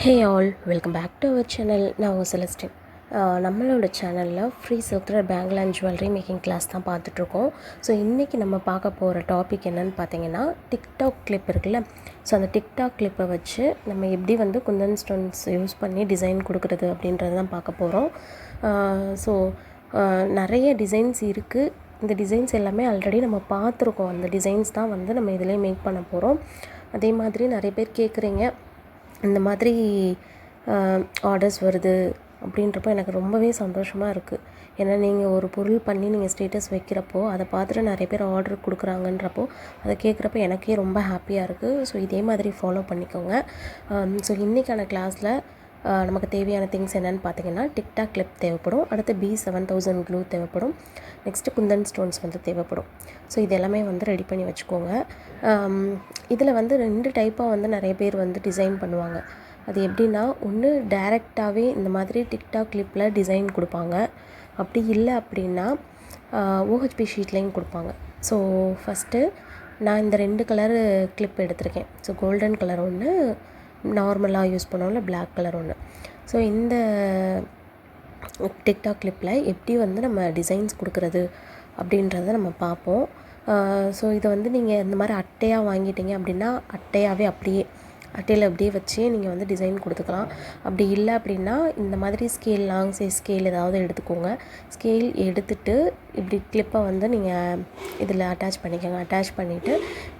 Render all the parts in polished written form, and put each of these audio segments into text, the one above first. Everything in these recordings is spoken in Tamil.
Hey all, welcome back to our channel. நான் உங்கள் செலஸ்டின். நம்மளோட சேனலில் free silk thread bangle and jewellery making class தான் பார்த்துட்ருக்கோம். ஸோ இன்றைக்கி நம்ம பார்க்க போகிற டாபிக் என்னென்னு பார்த்தீங்கன்னா, டிக்டாக் கிளிப் இருக்குல்ல. ஸோ அந்த டிக்டாக் கிளிப்பை வச்சு நம்ம எப்படி வந்து குந்தன் ஸ்டோன்ஸ் யூஸ் பண்ணி டிசைன் கொடுக்குறது அப்படின்றது தான் பார்க்க போகிறோம். ஸோ நிறைய டிசைன்ஸ் இருக்குது. இந்த டிசைன்ஸ் எல்லாமே ஆல்ரெடி நம்ம பார்த்துருக்கோம். அந்த டிசைன்ஸ் தான் வந்து நம்ம இதிலே மேக் பண்ண போகிறோம். அதே மாதிரி நிறைய பேர் கேட்குறீங்க, இந்த மாதிரி ஆர்டர்ஸ் வருது அப்படின்றப்போ எனக்கு ரொம்பவே சந்தோஷமாக இருக்குது. ஏன்னா நீங்கள் ஒரு பொருள் பண்ணி நீங்கள் ஸ்டேட்டஸ் வைக்கிறப்போ அதை பார்த்துட்டு நிறைய பேர் ஆர்டர் கொடுக்குறாங்கன்றப்போ அதை கேட்குறப்ப எனக்கே ரொம்ப ஹாப்பியாக இருக்குது. ஸோ இதே மாதிரி ஃபாலோ பண்ணிக்கோங்க. ஸோ இன்றைக்கான கிளாஸில் நமக்கு தேவையான திங்ஸ் என்னென்னு பார்த்தீங்கன்னா, டிக்டாக் கிளிப் தேவைப்படும், அடுத்து B7000 க்ளூ தேவைப்படும், நெக்ஸ்ட்டு குந்தன் ஸ்டோன்ஸ் வந்து தேவைப்படும். ஸோ இது எல்லாமே வந்து ரெடி பண்ணி வச்சுக்கோங்க. இதில் வந்து 2 டைப்பாக வந்து நிறைய பேர் வந்து டிசைன் பண்ணுவாங்க. அது எப்படின்னா, ஒன்று டைரெக்டாகவே இந்த மாதிரி டிக்டாக் கிளிப்பில் டிசைன் கொடுப்பாங்க. அப்படி இல்லை அப்படின்னா OHP ஷீட்லேயும் கொடுப்பாங்க. ஸோ ஃபஸ்ட்டு நான் இந்த 2 கலரு கிளிப் எடுத்திருக்கேன். ஸோ கோல்டன் கலர் ஒன்று, நார்மலாக யூஸ் பண்ணுவோம்ல பிளாக் கலர் ஒன்று. ஸோ இந்த டிக்டாக் கிளிப்பில் எப்படி வந்து நம்ம டிசைன்ஸ் கொடுக்குறது அப்படின்றத நம்ம பார்ப்போம். ஸோ இதை வந்து நீங்கள் இந்த மாதிரி அட்டையாக வாங்கிட்டீங்க அப்படின்னா அட்டையாகவே அட்டையில் அப்படியே வச்சு நீங்கள் வந்து டிசைன் கொடுத்துக்கலாம். அப்படி இல்லை அப்படின்னா இந்த மாதிரி ஸ்கேல், லாங் சைஸ் ஸ்கேல் ஏதாவது எடுத்துக்கோங்க. ஸ்கேல் எடுத்துகிட்டு இப்படி கிளிப்பை வந்து நீங்கள் இதில் அட்டாச் பண்ணிக்கோங்க. அட்டாச் பண்ணிவிட்டு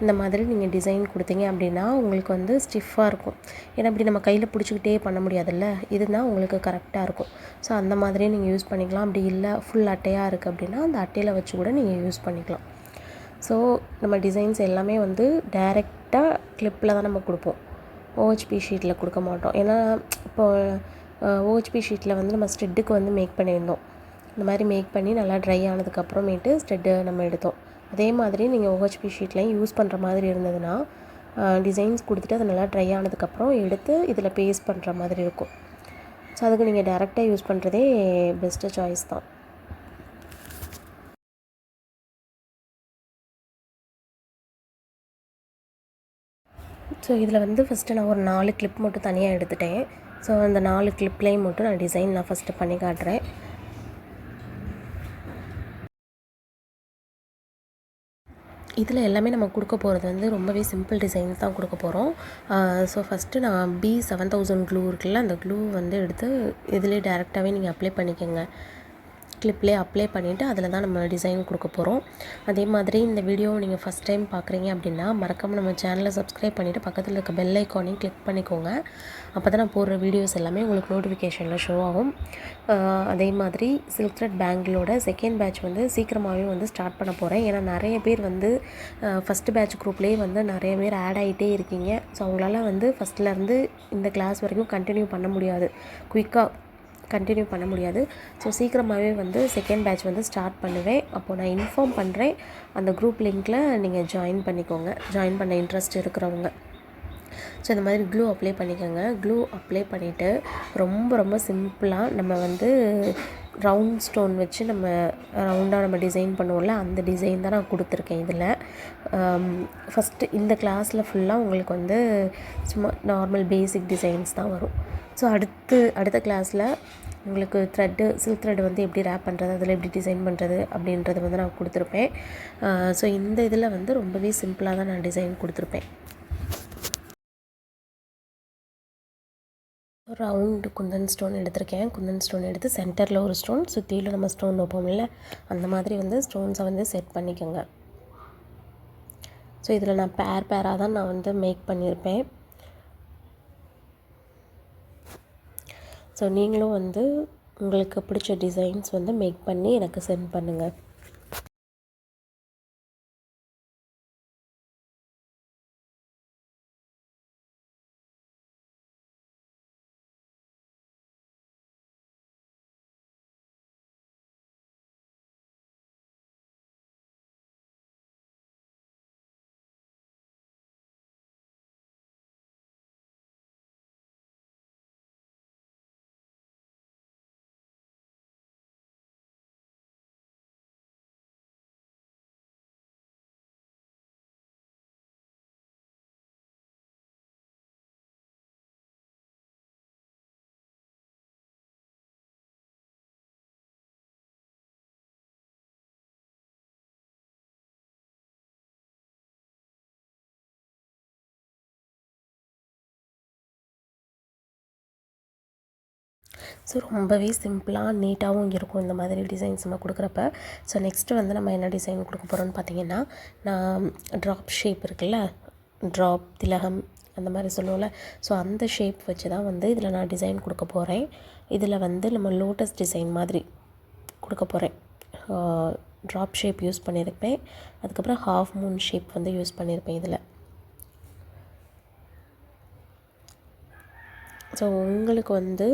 இந்த மாதிரி நீங்கள் டிசைன் கொடுத்தீங்க அப்படின்னா உங்களுக்கு வந்து ஸ்டிஃபாக இருக்கும். ஏன்னா இப்படி நம்ம கையில் பிடிச்சிக்கிட்டே பண்ண முடியாதுல்ல, இதுனால் உங்களுக்கு கரெக்டாக இருக்கும். ஸோ அந்த மாதிரி நீங்கள் யூஸ் பண்ணிக்கலாம். அப்படி இல்லை ஃபுல் அட்டையாக இருக்குது அப்படின்னா அந்த அட்டையில் வச்சு கூட நீங்கள் யூஸ் பண்ணிக்கலாம். ஸோ நம்ம டிசைன்ஸ் எல்லாமே வந்து டைரெக்டாக கிளிப்பில் தான் நம்ம கொடுப்போம், OHP ஷீட்டில் கொடுக்க மாட்டோம். ஏன்னா இப்போது OHP ஷீட்டில் வந்து நம்ம ஸ்டெட்டுக்கு வந்து மேக் பண்ணியிருந்தோம். இந்த மாதிரி மேக் பண்ணி நல்லா ட்ரை ஆனதுக்கப்புறமேட்டு ஸ்டெட்டு நம்ம எடுத்தோம். அதே மாதிரி நீங்கள் OHP ஷீட்லையும் யூஸ் பண்ணுற மாதிரி இருந்ததுன்னா டிசைன்ஸ் கொடுத்துட்டு அது நல்லா ட்ரை ஆனதுக்கப்புறம் எடுத்து இதில் பேஸ்ட் பண்ணுற மாதிரி இருக்கும். ஸோ அதுக்கு நீங்கள் டைரெக்டாக யூஸ் பண்ணுறதே பெஸ்ட்டு சாய்ஸ் தான். ஸோ இதில் வந்து ஃபஸ்ட்டு நான் ஒரு 4 கிளிப் மட்டும் தனியாக எடுத்துட்டேன். ஸோ அந்த 4 கிளிப்லேயும் மட்டும் நான் டிசைன் ஃபஸ்ட்டு பண்ணி காட்டுறேன். இதில் எல்லாமே நம்ம கொடுக்க போகிறது வந்து ரொம்பவே சிம்பிள் டிசைன்ஸ் தான் கொடுக்க போகிறோம். ஸோ ஃபஸ்ட்டு நான் B7000 க்ளூ இருக்குல்ல, அந்த க்ளூ வந்து எடுத்து இதிலே டேரெக்டாகவே நீங்கள் அப்ளை பண்ணிக்கோங்க. கிளிப்லேயே அப்ளை பண்ணிவிட்டு அதில் தான் நம்ம டிசைன் கொடுக்க போகிறோம். அதே மாதிரி இந்த வீடியோவை நீங்கள் ஃபஸ்ட் டைம் பார்க்குறீங்க அப்படின்னா மறக்காமல் நம்ம சேனலை சப்ஸ்கிரைப் பண்ணிவிட்டு பக்கத்தில் இருக்க பெல் ஐக்கானையும் கிளிக் பண்ணிக்கோங்க. அப்போ தான் நான் போடுற வீடியோஸ் எல்லாமே உங்களுக்கு நோட்டிஃபிகேஷனில் ஷோ ஆகும். அதே மாதிரி சில்க் த்ரெட் பேங்கிளோட செகண்ட் பேட்ச் வந்து சீக்கிரமாகவே வந்து ஸ்டார்ட் பண்ண போகிறேன். ஏன்னா நிறைய பேர் வந்து ஃபஸ்ட்டு பேட்ச் குரூப்லேயே வந்து நிறைய பேர் ஆட் ஆகிட்டே இருக்கீங்க. ஸோ அவங்களால வந்து ஃபஸ்ட்லேருந்து இந்த கிளாஸ் வரைக்கும் கண்டினியூ பண்ண முடியாது, குயிக்காக கண்டினியூ பண்ண முடியாது. ஸோ சீக்கிரமாகவே வந்து செகண்ட் பேட்ச் வந்து ஸ்டார்ட் பண்ணுவேன். அப்போது நான் இன்ஃபார்ம் பண்ணுறேன். அந்த குரூப் லிங்க்கில் நீங்கள் ஜாயின் பண்ணிக்கோங்க, ஜாயின் பண்ண இன்ட்ரெஸ்ட் இருக்கிறவங்க. ஸோ இந்த மாதிரி க்ளூ அப்ளை பண்ணிக்கோங்க. க்ளூ அப்ளை பண்ணிவிட்டு ரொம்ப ரொம்ப சிம்பிளாக நம்ம வந்து ரவுண்ட் ஸ்டோன் வச்சு நம்ம ரவுண்டாக நம்ம டிசைன் பண்ணுவோம்ல, அந்த டிசைன் தான் நான் கொடுத்துருக்கேன். இதில் ஃபஸ்ட்டு இந்த கிளாஸில் ஃபுல்லாக உங்களுக்கு வந்து சும்மா நார்மல் பேசிக் டிசைன்ஸ் தான் வரும். ஸோ அடுத்த கிளாஸில் உங்களுக்கு சில்க் த்ரெட் வந்து எப்படி ரேப் பண்ணுறது, அதில் எப்படி டிசைன் பண்ணுறது அப்படின்றது வந்து நான் கொடுத்துருப்பேன். ஸோ இந்த இதில் வந்து ரொம்பவே சிம்பிளாக தான் நான் டிசைன் கொடுத்துருப்பேன். ரவுண்டு குந்தன் ஸ்டோன் எடுத்திருக்கேன். குந்தன் ஸ்டோன் எடுத்து சென்டரில் ஒரு ஸ்டோன், சுற்றிலும் நம்ம ஸ்டோன் வைப்போம்ல, அந்த மாதிரி வந்து ஸ்டோன்ஸை வந்து செட் பண்ணிக்கோங்க. ஸோ இதில் நான் பேராக தான் நான் வந்து மேக் பண்ணியிருப்பேன். ஸோ நீங்களும் வந்து உங்களுக்கு பிடிச்ச டிசைன்ஸ் வந்து மேக் பண்ணி எனக்கு சென்ட் பண்ணுங்கள். ஸோ ரொம்பவே சிம்பிளாக நீட்டாகவும் இருக்கும் இந்த மாதிரி டிசைன்ஸ் நம்ம கொடுக்குறப்ப. ஸோ நெக்ஸ்ட்டு வந்து நம்ம என்ன டிசைன் கொடுக்க போகிறோம்னு பார்த்தீங்கன்னா, நான் ட்ராப் ஷேப் இருக்குல்ல, ட்ராப் திலகம் அந்த மாதிரி சொல்லுவோம்ல, ஸோ அந்த ஷேப் வச்சு தான் வந்து இதில் நான் டிசைன் கொடுக்க போகிறேன். இதில் வந்து நம்ம லோட்டஸ் டிசைன் மாதிரி கொடுக்க போகிறேன். ட்ராப் ஷேப் யூஸ் பண்ணியிருப்பேன், அதுக்கப்புறம் ஹாஃப் மூன் ஷேப் வந்து யூஸ் பண்ணியிருப்பேன் இதில். ஸோ உங்களுக்கு வந்து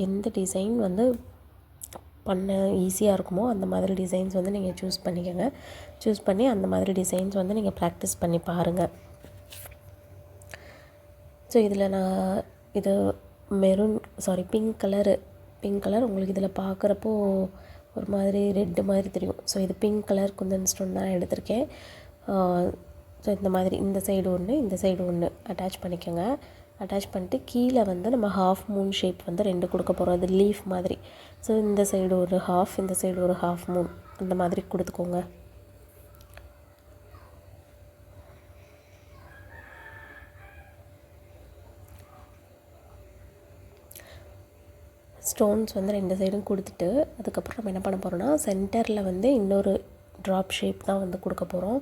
எந்த டிசைன் வந்து பண்ண ஈஸியாக இருக்குமோ அந்த மாதிரி டிசைன்ஸ் வந்து நீங்கள் சூஸ் பண்ணிக்கோங்க. சூஸ் பண்ணி அந்த மாதிரி டிசைன்ஸ் வந்து நீங்கள் ப்ராக்டிஸ் பண்ணி பாருங்கள். ஸோ இதில் நான் இது பிங்க் கலர் உங்களுக்கு இதில் பார்க்குறப்போ ஒரு மாதிரி ரெட்டு மாதிரி தெரியும். ஸோ இது பிங்க் கலர் குந்தன் ஸ்டோன் தான் எடுத்திருக்கேன். ஸோ இந்த மாதிரி இந்த சைடு ஒன்று, இந்த சைடு ஒன்று அட்டாச் பண்ணிக்கோங்க. அட்டாச் பண்ணிட்டு கீழே வந்து நம்ம ஹாஃப் மூன் ஷேப் வந்து 2 கொடுக்க போகிறோம். அது லீஃப் மாதிரி. ஸோ இந்த சைடு ஒரு ஹாஃப், இந்த சைடு ஒரு ஹாஃப் மூன், அந்த மாதிரி கொடுத்துக்கோங்க. ஸ்டோன்ஸ் வந்து 2 சைடும் கொடுத்துட்டு அதுக்கப்புறம் நம்ம என்ன பண்ண போகிறோம்னா, சென்டரில் வந்து இன்னொரு ட்ராப் ஷேப் தான் வந்து கொடுக்க போகிறோம்.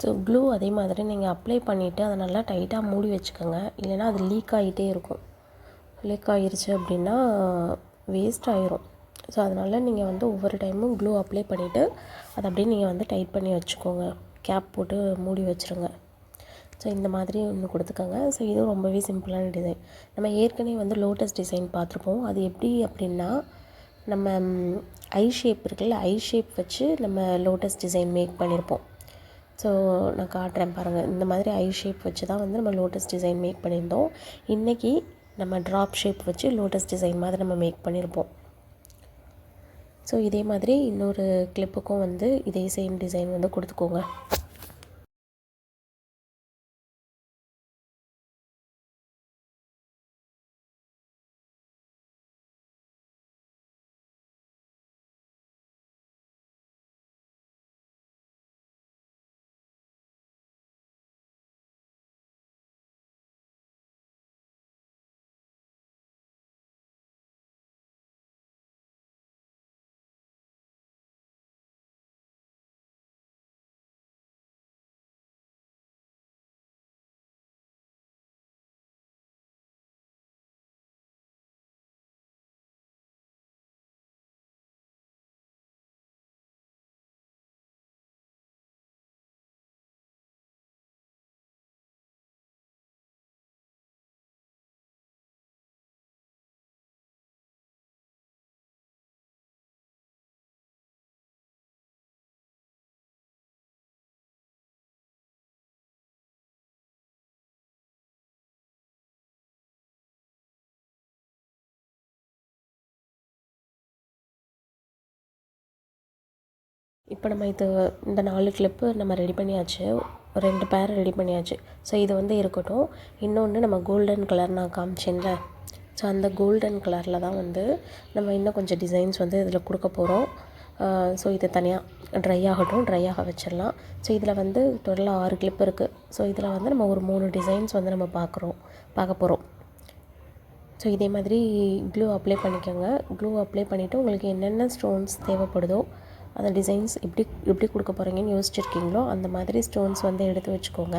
ஸோ க்ளூ அதே மாதிரி நீங்கள் அப்ளை பண்ணிவிட்டு அதை நல்லா டைட்டாக மூடி வச்சுக்கோங்க. இல்லைனா அது லீக் ஆகிட்டே இருக்கும். லீக் ஆகிருச்சு அப்படின்னா வேஸ்ட் ஆகிரும். ஸோ அதனால் நீங்கள் வந்து ஒவ்வொரு டைமும் க்ளூ அப்ளை பண்ணிவிட்டு அதை அப்படியே நீங்கள் வந்து டைட் பண்ணி வச்சுக்கோங்க. கேப் போட்டு மூடி வச்சுருங்க. ஸோ இந்த மாதிரி ஒன்று கொடுத்துக்கோங்க. ஸோ இதுவும் ரொம்பவே சிம்பிளான டிசைன். நம்ம ஏற்கனவே வந்து லோட்டஸ் டிசைன் பார்த்துருப்போம். அது எப்படி அப்படின்னா, நம்ம ஐ ஷேப் இருக்குல்ல, ஐ ஷேப் வச்சு நம்ம லோட்டஸ் டிசைன் மேக் பண்ணியிருப்போம். ஸோ நான் காட்டுறேன் பாருங்கள். இந்த மாதிரி ஐ ஷேப் வச்சு தான் வந்து நம்ம லோட்டஸ் டிசைன் மேக் பண்ணியிருந்தோம். இன்றைக்கி நம்ம ட்ராப் ஷேப் வச்சு லோட்டஸ் டிசைன் மாதிரி நம்ம மேக் பண்ணியிருப்போம். ஸோ இதே மாதிரி இன்னொரு கிளிப்புக்கும் வந்து இதே சேம் டிசைன் வந்து கொடுத்துக்கோங்க. இப்போ நம்ம இந்த 4 கிளிப்பு நம்ம ரெடி பண்ணியாச்சு. 2 பேர் ரெடி பண்ணியாச்சு. ஸோ இது வந்து இருக்கட்டும். இன்னொன்று நம்ம கோல்டன் கலர் நான் காமிச்சேன்ல, ஸோ அந்த கோல்டன் கலரில் தான் வந்து நம்ம இன்னும் கொஞ்சம் டிசைன்ஸ் வந்து இதில் கொடுக்க போகிறோம். ஸோ இது தனியாக ட்ரை ஆகட்டும், ட்ரை ஆக வச்சிடலாம். ஸோ இதில் வந்து டோட்டலாக 6 கிளிப் இருக்குது. ஸோ இதில் வந்து நம்ம ஒரு 3 டிசைன்ஸ் வந்து நம்ம பார்க்க போகிறோம். ஸோ இதே மாதிரி க்ளூ அப்ளை பண்ணிக்கோங்க. க்ளூ அப்ளை பண்ணிவிட்டு உங்களுக்கு என்னென்ன ஸ்டோன்ஸ் தேவைப்படுதோ அந்த டிசைன்ஸ் எப்படி கொடுக்க போகிறீங்கன்னு யோசிச்சுருக்கீங்களோ அந்த மாதிரி ஸ்டோன்ஸ் வந்து எடுத்து வச்சுக்கோங்க.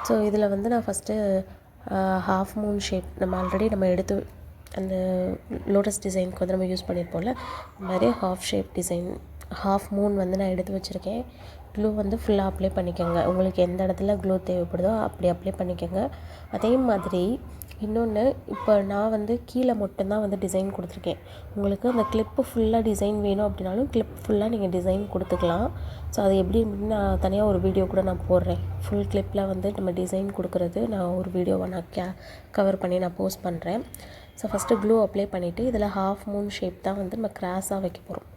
ஸோ இதில் வந்து நான் ஃபஸ்ட்டு ஹாஃப் மூன் ஷேப் நம்ம எடுத்து அந்த லோட்டஸ் டிசைனுக்கு வந்து நம்ம யூஸ் பண்ணியிருப்போம்ல, இந்த மாதிரி ஹாஃப் மூன் வந்து நான் எடுத்து வச்சுருக்கேன். க்ளூ வந்து ஃபுல்லாக அப்ளை பண்ணிக்கோங்க. உங்களுக்கு எந்த இடத்துல க்ளூ தேவைப்படுதோ அப்படி அப்ளை பண்ணிக்கோங்க. அதே மாதிரி இன்னொன்று, இப்போ நான் வந்து கீழே மட்டும்தான் வந்து டிசைன் கொடுத்துருக்கேன். உங்களுக்கு அந்த கிளிப்பு ஃபுல்லாக டிசைன் வேணும் அப்படின்னாலும் கிளிப் ஃபுல்லாக நீங்கள் டிசைன் கொடுத்துக்கலாம். ஸோ அது எப்படி நான் தனியாக ஒரு வீடியோ கூட நான் போடுறேன். ஃபுல் கிளிப்பில் வந்து நம்ம டிசைன் கொடுக்குறது நான் ஒரு வீடியோவை நான் கவர் பண்ணி நான் போஸ்ட் பண்ணுறேன். ஸோ ஃபஸ்ட்டு க்ளூ அப்ளை பண்ணிவிட்டு இதில் ஹாஃப் மூன் ஷேப் தான் வந்து நம்ம கிராஸாக வைக்க போகிறோம்.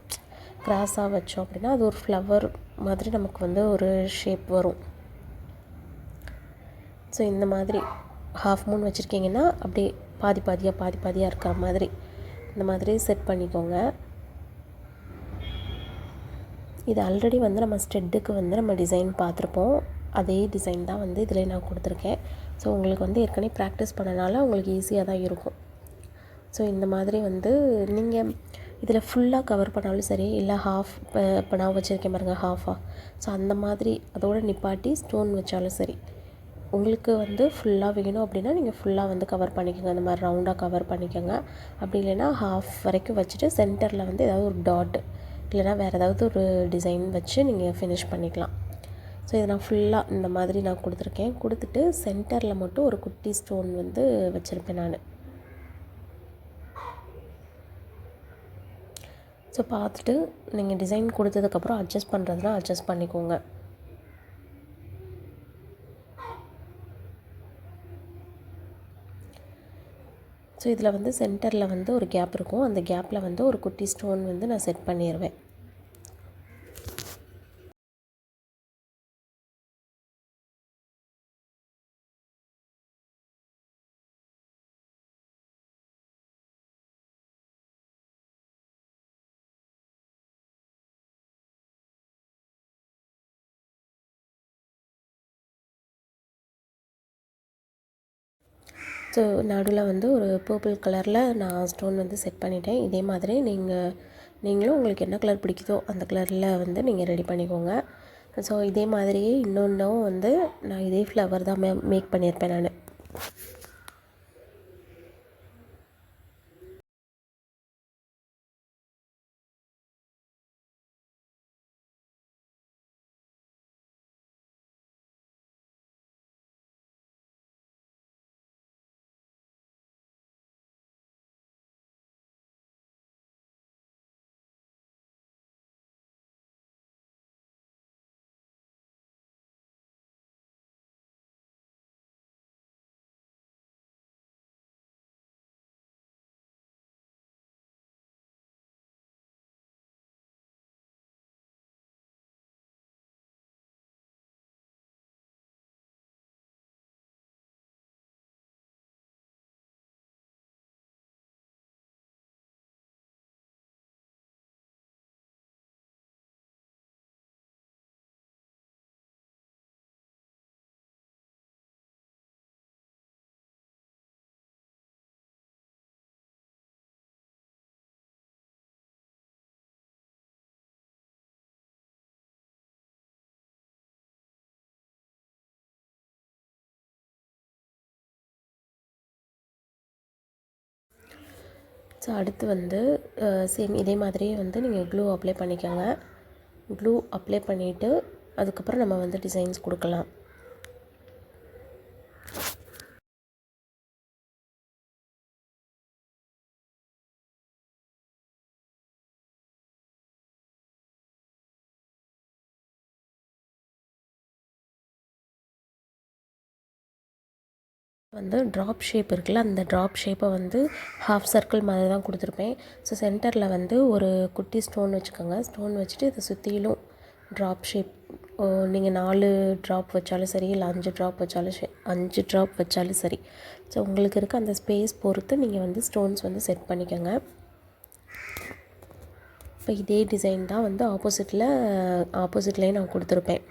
கிராஸாக வச்சோம் அப்படின்னா அது ஒரு ஃப்ளவர் மாதிரி நமக்கு வந்து ஒரு ஷேப் வரும். ஸோ இந்த மாதிரி ஹாஃப் மூன் வச்சுருக்கீங்கன்னா அப்படியே பாதி பாதியாக இருக்கிற மாதிரி இந்த மாதிரி செட் பண்ணிக்கோங்க. இது ஆல்ரெடி வந்து நம்ம ஸ்டெட்டுக்கு வந்து நம்ம டிசைன் பார்த்துருப்போம். அதே டிசைன் தான் வந்து இதில் நான் கொடுத்துருக்கேன். ஸோ உங்களுக்கு வந்து ஏற்கனவே ப்ராக்டிஸ் பண்ணனால உங்களுக்கு ஈஸியாக தான் இருக்கும். ஸோ இந்த மாதிரி வந்து நீங்கள் இதில் ஃபுல்லாக கவர் பண்ணாலும் சரி, இல்லை ஹாஃப் இப்போ நான் வச்சுருக்கேன் பாருங்கள் ஹாஃபாக. ஸோ அந்த மாதிரி அதோடு நிப்பாட்டி ஸ்டோன் வச்சாலும் சரி. உங்களுக்கு வந்து ஃபுல்லாக வேணும் அப்படின்னா நீங்கள் ஃபுல்லாக வந்து கவர் பண்ணிக்கோங்க. அந்த மாதிரி ரவுண்டாக கவர் பண்ணிக்கோங்க. அப்படி இல்லைன்னா ஹாஃப் வரைக்கும் வச்சுட்டு சென்டரில் வந்து ஏதாவது ஒரு டாட் இல்லைனா வேறு ஏதாவது ஒரு டிசைன் வச்சு நீங்கள் ஃபினிஷ் பண்ணிக்கலாம். ஸோ இதை நான் ஃபுல்லாக இந்த மாதிரி நான் கொடுத்துருக்கேன். கொடுத்துட்டு சென்டரில் மட்டும் ஒரு குட்டி ஸ்டோன் வந்து வச்சுருப்பேன் நான். ஸோ பார்த்துட்டு நீங்கள் டிசைன் கொடுத்ததுக்கப்புறம் அட்ஜஸ்ட் பண்ணுறதுனா அட்ஜஸ்ட் பண்ணிக்கோங்க. ஸோ இதில் வந்து சென்டரில் வந்து ஒரு கேப் இருக்கும். அந்த கேப்பில் வந்து ஒரு குட்டி ஸ்டோன் வந்து நான் செட் பண்ணிடுவேன். ஸோ நடுவில் வந்து ஒரு பர்பிள் கலரில் நான் ஸ்டோன் வந்து செட் பண்ணிட்டேன். இதே மாதிரி நீங்களும் உங்களுக்கு என்ன கலர் பிடிக்குதோ அந்த கலரில் வந்து நீங்கள் ரெடி பண்ணிக்கோங்க. ஸோ இதே மாதிரியே இன்னொன்றும் வந்து நான் இதே ஃப்ளவர் தான் மேக் பண்ணியிருப்பேன் நான். ஸோ அடுத்து வந்து சேம் இதே மாதிரியே வந்து நீங்கள் க்ளூ அப்ளை பண்ணிக்கோங்க. க்ளூ அப்ளை பண்ணிவிட்டு அதுக்கப்புறம் நம்ம வந்து டிசைன்ஸ் கொடுக்கலாம். வந்து ட்ராப் ஷேப் இருக்குல்ல, அந்த ட்ராப் ஷேப்பை வந்து ஹாஃப் சர்க்கிள் மாதிரி தான் கொடுத்துருப்பேன். ஸோ சென்டரில் வந்து ஒரு குட்டி ஸ்டோன் வச்சுக்கோங்க. ஸ்டோன் வச்சுட்டு இதை சுற்றிலும் ட்ராப் ஷேப் நீங்கள் 4 ட்ராப் வச்சாலும் சரி, இல்லை 5 ட்ராப் வச்சாலும் 5 ட்ராப் வச்சாலும் சரி. ஸோ உங்களுக்கு இருக்க அந்த ஸ்பேஸ் பொறுத்து நீங்கள் வந்து ஸ்டோன்ஸ் வந்து செட் பண்ணிக்கோங்க. இப்போ இதே டிசைன் தான் வந்து ஆப்போசிட்லேயே நான் கொடுத்துருப்பேன்.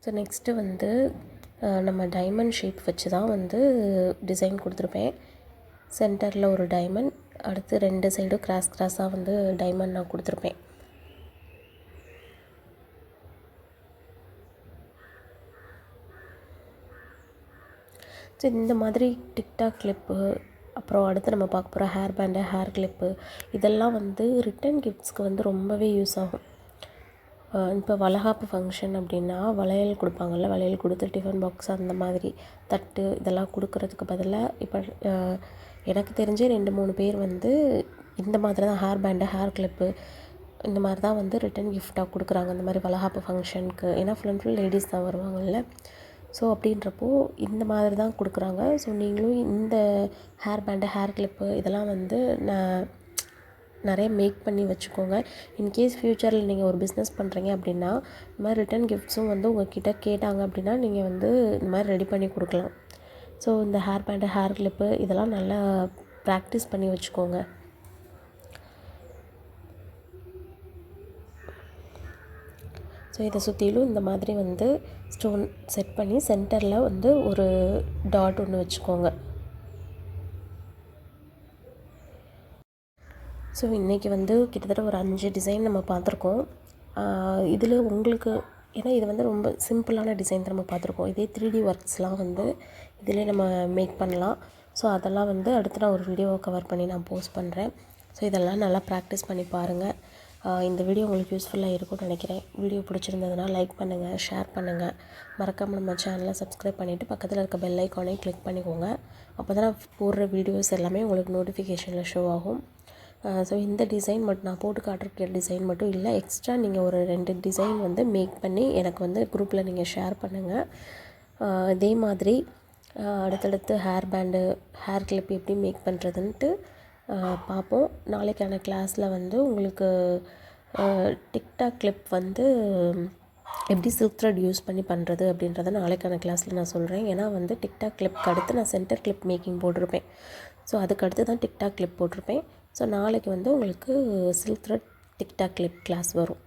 ஸோ நெக்ஸ்ட்டு வந்து நம்ம டைமண்ட் ஷேப் வச்சு தான் வந்து டிசைன் கொடுத்துருப்பேன். சென்டரில் ஒரு டைமண்ட், அடுத்து 2 சைடும் கிராஸாக வந்து டைமண்ட் நான் கொடுத்துருப்பேன். ஸோ இந்த மாதிரி டிக்டாக் கிளிப்பு, அப்புறம் அடுத்து நம்ம பார்க்க போகிற ஹேர் பேண்டு, ஹேர் கிளிப்பு, இதெல்லாம் வந்து ரிட்டன் கிஃப்ட்ஸ்க்கு வந்து ரொம்பவே யூஸ் ஆகும். இப்போ வளைகாப்பு ஃபங்க்ஷன் அப்படின்னா வளையல் கொடுப்பாங்கள்ல, வளையல் கொடுத்து டிஃபன் பாக்ஸ் அந்த மாதிரி தட்டு இதெல்லாம் கொடுக்கறதுக்கு பதிலாக இப்போ எனக்கு தெரிஞ்சு 2-3 பேர் வந்து இந்த மாதிரி தான் ஹேர் பேண்டு, ஹேர் கிளிப்பு இந்த மாதிரி தான் வந்து ரிட்டன் கிஃப்டாக கொடுக்குறாங்க இந்த மாதிரி வளைகாப்பு ஃபங்க்ஷனுக்கு. ஏன்னா ஃபுல் அண்ட் ஃபுல் லேடிஸ் தான் வருவாங்கள்ல. ஸோ அப்படின்றப்போ இந்த மாதிரி தான் கொடுக்குறாங்க. ஸோ நீங்களும் இந்த ஹேர் பேண்டு, ஹேர் கிளிப்பு இதெல்லாம் வந்து நிறைய மேக் பண்ணி வச்சுக்கோங்க. இன்கேஸ் ஃப்யூச்சரில் நீங்கள் ஒரு பிஸ்னஸ் பண்ணுறீங்க அப்படின்னா இந்த மாதிரி ரிட்டன் கிஃப்ட்ஸும் வந்து உங்கள்கிட்ட கேட்டாங்க அப்படின்னா நீங்கள் வந்து இந்த மாதிரி ரெடி பண்ணி கொடுக்கலாம். ஸோ இந்த ஹேர் பேண்டு, ஹேர் கிளிப்பு இதெல்லாம் நல்லா ப்ராக்டிஸ் பண்ணி வச்சுக்கோங்க. ஸோ இதை சுற்றிலும் இந்த மாதிரி வந்து ஸ்டோன் செட் பண்ணி சென்டரில் வந்து ஒரு டாட் ஒன்று வச்சுக்கோங்க. ஸோ இன்றைக்கி வந்து கிட்டத்தட்ட ஒரு 5 டிசைன் நம்ம பார்த்துருக்கோம். இதில் உங்களுக்கு ஏன்னா இது வந்து ரொம்ப சிம்பிளான டிசைன் தான் நம்ம பார்த்துருக்கோம். இதே 3D ஒர்க்ஸ்லாம் வந்து இதிலே நம்ம மேக் பண்ணலாம். ஸோ அதெல்லாம் வந்து அடுத்து நான் ஒரு வீடியோவை கவர் பண்ணி நான் போஸ்ட் பண்ணுறேன். ஸோ இதெல்லாம் நல்லா ப்ராக்டிஸ் பண்ணி பாருங்கள். இந்த வீடியோ உங்களுக்கு யூஸ்ஃபுல்லாக இருக்கும்னு நினைக்கிறேன். வீடியோ பிடிச்சிருந்ததுன்னா லைக் பண்ணுங்கள், ஷேர் பண்ணுங்கள். மறக்காமல் நம்ம சேனலை சப்ஸ்கிரைப் பண்ணிவிட்டு பக்கத்தில் இருக்க பெல் ஐக்கானையும் கிளிக் பண்ணிக்கோங்க. அப்போ தான் நான் போடுற வீடியோஸ் எல்லாமே உங்களுக்கு நோட்டிஃபிகேஷனில் ஷோ ஆகும். ஸோ இந்த டிசைன் மட்டும் நான் போட்டு காட்டுற டிசைன் மட்டும் இல்லை, எக்ஸ்ட்ரா நீங்கள் ஒரு 2 டிசைன் வந்து மேக் பண்ணி எனக்கு வந்து குரூப்பில் நீங்கள் ஷேர் பண்ணுங்கள். இதே மாதிரி அடுத்தடுத்து ஹேர் பேண்டு, ஹேர் கிளிப் எப்படி மேக் பண்ணுறதுன்ட்டு பார்ப்போம். நாளைக்கான கிளாஸில் வந்து உங்களுக்கு டிக்டாக் கிளிப் வந்து எப்படி சில்க் த்ரெட் யூஸ் பண்ணி பண்ணுறது அப்படின்றத நாளைக்கான கிளாஸில் நான் சொல்கிறேன். ஏன்னா வந்து டிக்டாக் கிளிப்க்கு அடுத்து நான் சென்டர் கிளிப் மேக்கிங் போட்டிருப்பேன். ஸோ அதுக்கு அடுத்து தான் டிக்டாக் கிளிப் போட்டிருப்பேன். ஸோ நாளைக்கு வந்து உங்களுக்கு silk thread TikTok clip class வரும்.